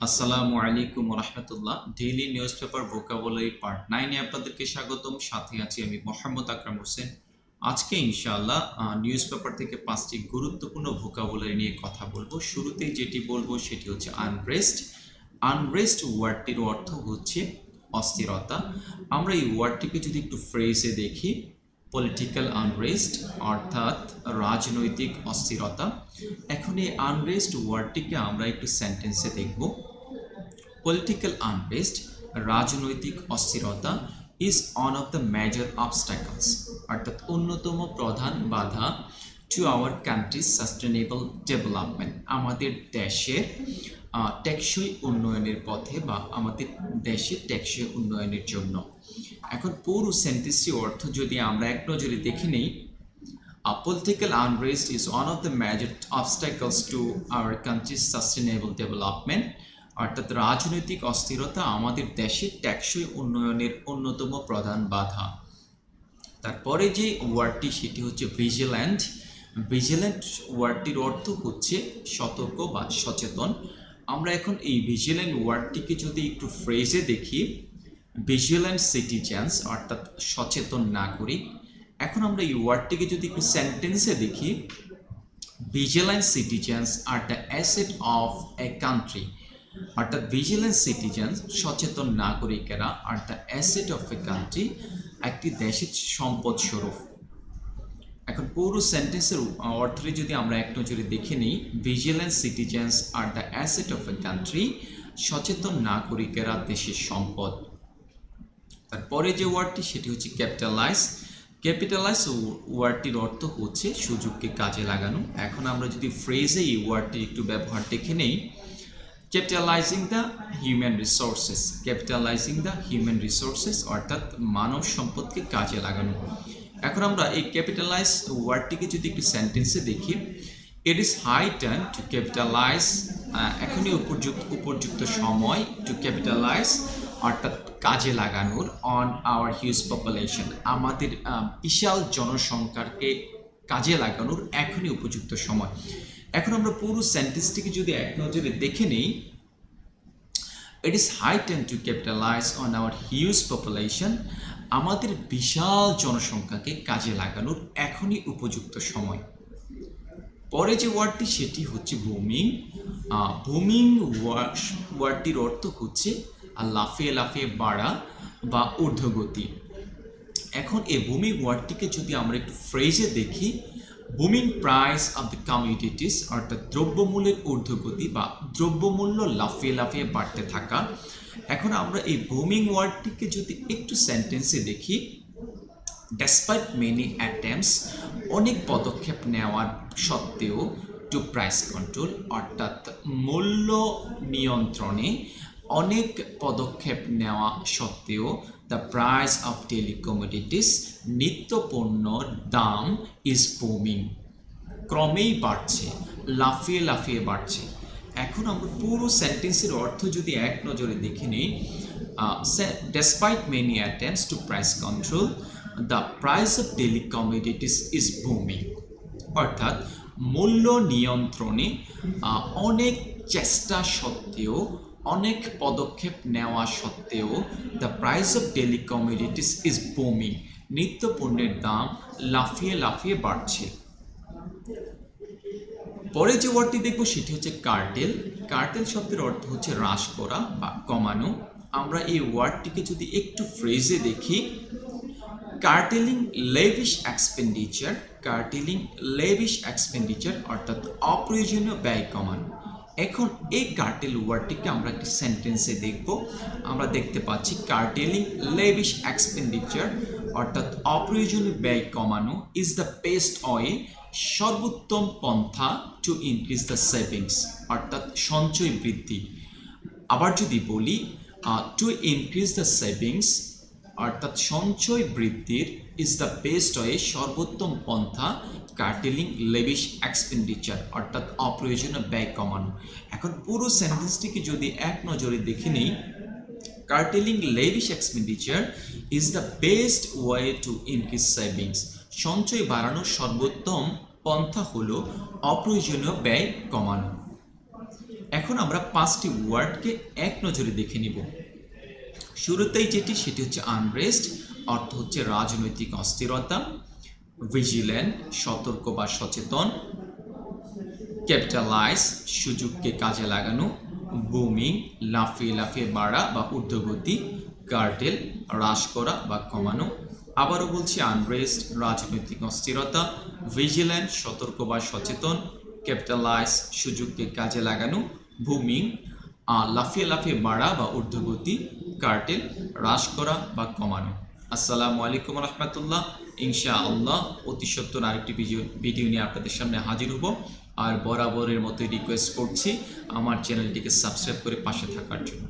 আসসালামু আলাইকুম রহমতুল্লাহ। Daily news paper vocabulary part 9 এ আপনাদেরকে স্বাগতম। সাথে আছি আমি মোহাম্মদ আকরাম হোসেন। আজকে ইনশাআল্লাহ নিউজ পেপার থেকে 5টি গুরুত্বপূর্ণ ভোকাবুলারি নিয়ে কথা বলবো। শুরুতেই যেটি বলবো সেটি হচ্ছে আনরেস্ট। আনরেস্ট ওয়ার্ডটির অর্থ হচ্ছে অস্থিরতা। আমরা এই ওয়ার্ডটিকে যদি একটু ফ্রেজে দেখি, পলিটিক্যাল আনরেস্ট অর্থাৎ রাজনৈতিক অস্থিরতা। এখন এই আনরেস্ট ওয়ার্ডটিকে আমরা একটু সেন্টেন্সে দেখব। পলিটিক্যাল আনরেস্ট, রাজনৈতিক অস্থিরতা, is one of the major obstacles অর্থাৎ অন্যতম প্রধান বাধা to our countries sustainable development, আমাদের দেশের টেকসই উন্নয়নের পথে বা আমাদের দেশের টেকসই উন্নয়নের জন্য। এখন পুরো সেন্টেন্সটির অর্থ যদি আমরা এক নজরে দেখে নিই, political unrest is one of the major obstacles to our country's sustainable development অর্থাৎ রাজনৈতিক অস্থিরতা আমাদের দেশের টেকসই উন্নয়নের অন্যতম প্রধান বাধা। তারপরে যে ওয়ার্ডটি সেটি হচ্ছে ভিজিল্যান্ট। ভিজিল্যান্ট ওয়ার্ডটির অর্থ হচ্ছে সতর্ক বা সচেতন। আমরা এখন এই ভিজিল্যান্ট ওয়ার্ডটিকে যদি একটু ফ্রেজে দেখি, ভিজিল্যান্ট সিটিজেন্স অর্থাৎ সচেতন নাগরিক। এখন আমরা এই ওয়ার্ডটিকে যদি একটু সেন্টেন্সে দেখি, vigilant citizens are the asset of a country অর্থাৎ ভিজিল্যান্ট সিটিজেন্স সচেতন নাগরিকেরা are the asset of a country একটি দেশের সম্পদ স্বরূপ। এখন পুরো সেন্টেন্সের অর্থটি যদি আমরা এক নজরে দেখে নিই, vigilant citizens are the asset of a country, সচেতন নাগরিকেরা দেশের সম্পদ। তারপরে যে ওয়ার্ডটি সেটি হচ্ছে ক্যাপিটালাইজ। ক্যাপিটালাইজ ওয়ার্ডটির অর্থ হচ্ছে সুযোগকে কাজে লাগানো। এখন আমরা যদি ফ্রেজে এই ওয়ার্ডটি একটু ব্যবহার দেখে নেই, capitalising the human resources. Capitalising the human resources অর্থাৎ মানব সম্পদকে কাজে লাগানো। এখন আমরা এই ক্যাপিটালাইজ ওয়ার্ডটিকে যদি একটু সেন্টেন্সে দেখি, it is high time to capitalize, এখনই উপযুক্ত সময় টু ক্যাপিটালাইজ অর্থাৎ কাজে লাগানোর অন আওয়ার হিউজ পপুলেশন, আমাদের বিশাল জনসংখ্যাকে কাজে লাগানোর এখনই উপযুক্ত সময়। এখন আমরা পুরো সেন্টেন্সটিকে যদি এক নজরে দেখে নিই, it is high time to capitalize on our huge population, আমাদের বিশাল জনসংখ্যাকে কাজে লাগানোর এখনই উপযুক্ত সময়। পরে যে ওয়ার্ডটি সেটি হচ্ছে বুমিং। বুমিং ওয়ার্ডটির অর্থ হচ্ছে লাফিয়ে লাফিয়ে বাড়া বা ঊর্ধ্বগতি। এখন এই বুমিং ওয়ার্ডটিকে যদি আমরা একটু ফ্রেজে দেখি, booming price of the communities অর্থাৎ দ্রব্যমূল্যের ঊর্ধ্বগতি বা দ্রব্যমূল্য লাফিয়ে লাফিয়ে বাড়তে থাকা। এখন আমরা এই বুমিং ওয়ার্ডটিকে যদি একটু সেন্টেন্সে দেখি, ডেসপাইট মেনি অ্যাটেম্পটস, অনেক পদক্ষেপ নেওয়ার সত্ত্বেও, টু প্রাইস কন্ট্রোল অর্থাৎ মূল্য নিয়ন্ত্রণে অনেক পদক্ষেপ নেওয়া সত্ত্বেও, the price of daily commodities, নিত্য পণ্যর দাম ইজ বুমিং, ক্রমেই বাড়ছে, লাফিয়ে লাফিয়ে বাড়ছে। এখন আমরা পুরো সেন্টেন্সের অর্থ যদি এক নজরে দেখে নিই, despite many attempts to price control, the price of daily commodities is booming অর্থাৎ মূল্য নিয়ন্ত্রণে অনেক চেষ্টা সত্ত্বেও, অনেক পদক্ষেপ নেওয়া সত্ত্বেও, the price of daily commodities is booming, নিত্য পণ্যের দাম লাফিয়ে লাফিয়ে বাড়ছে। পরে যে ওয়ার্ডটি দেখব সেটি হচ্ছে কার্টেল। কার্টেল শব্দের অর্থ হচ্ছে হ্রাস করা বা কমানো। আমরা এই ওয়ার্ডটিকে যদি একটু ফ্রেজে দেখি, কার্টেলিং লেভিশ এক্সপেন্ডিচার, কার্টেলিং লেভিশ এক্সপেন্ডিচার অর্থাৎ অপ্রয়োজনীয় ব্যয় কমানো। এখন এই কার্টেল ওয়ার্ডটিকে আমরা একটি সেন্টেন্সে দেখব। আমরা দেখতে পাচ্ছি কার্টেলিং লেভিশ এক্সপেন্ডিচার অর্থাৎ অপ্রয়োজনীয় ব্যয় কমানো ইজ দ্য বেস্ট ওয়ে, সর্বোত্তম পন্থা টু ইনক্রিজ দ্য সেভিংস অর্থাৎ সঞ্চয় বৃদ্ধি। আবার যদি বলি, টু ইনক্রিজ দ্য সেভিংস অর্থাৎ সঞ্চয় বৃদ্ধির ইজ দ্য বেস্ট ওয়ে, সর্বোত্তম পন্থা কার্টেলিং লেভিশ এক্সপেন্ডিচার অর্থাৎ অপ্রয়োজনীয় ব্যয় কমানো। এখন পুরো সেন্টেন্সটিকে যদি এক নজরে দেখে নিই, curtailing lavish expenditure is the best way to increase savings, সঞ্চয় বাড়ানোর সর্বোত্তম পন্থা হলো অপ্রয়োজনীয় ব্যয় কমানো। এখন আমরা 5টি ওয়ার্ডকে এক নজরে দেখে নিব। শুরুতেই সেটি হচ্ছে আনরেস্ট, অর্থ হচ্ছে রাজনৈতিক অস্থিরতা। ভিজিল্যান্ট, সতর্ক বা সচেতন। ক্যাপিটালাইজ, সুযোগকে কাজে লাগানো। বুমিং, লাফিয়ে লাফিয়ে বাড়া বা ঊর্ধ্বগতি। কার্টেল, হ্রাস করা বা কমানো। আবারও বলছি, আনরেস্ট রাজনৈতিক অস্থিরতা। ভিজিল্যান্ট, সতর্ক বা সচেতন। ক্যাপিটালাইজ, সুযোগকে কাজে লাগানো। বুমিং, লাফিয়ে লাফিয়ে বাড়া বা ঊর্ধ্বগতি। কার্টেল, হ্রাস করা বা কমানো। আসসালামু আলাইকুম রহমতুল্লাহ। ইনশাআল্লাহ অতি সত্বর আরেকটি ভিডিও নিয়ে আপনাদের সামনে হাজির হব। আর বরাবরের মতো রিকোয়েস্ট করছি আমার চ্যানেলটিকে সাবস্ক্রাইব করে পাশে থাকার জন্য।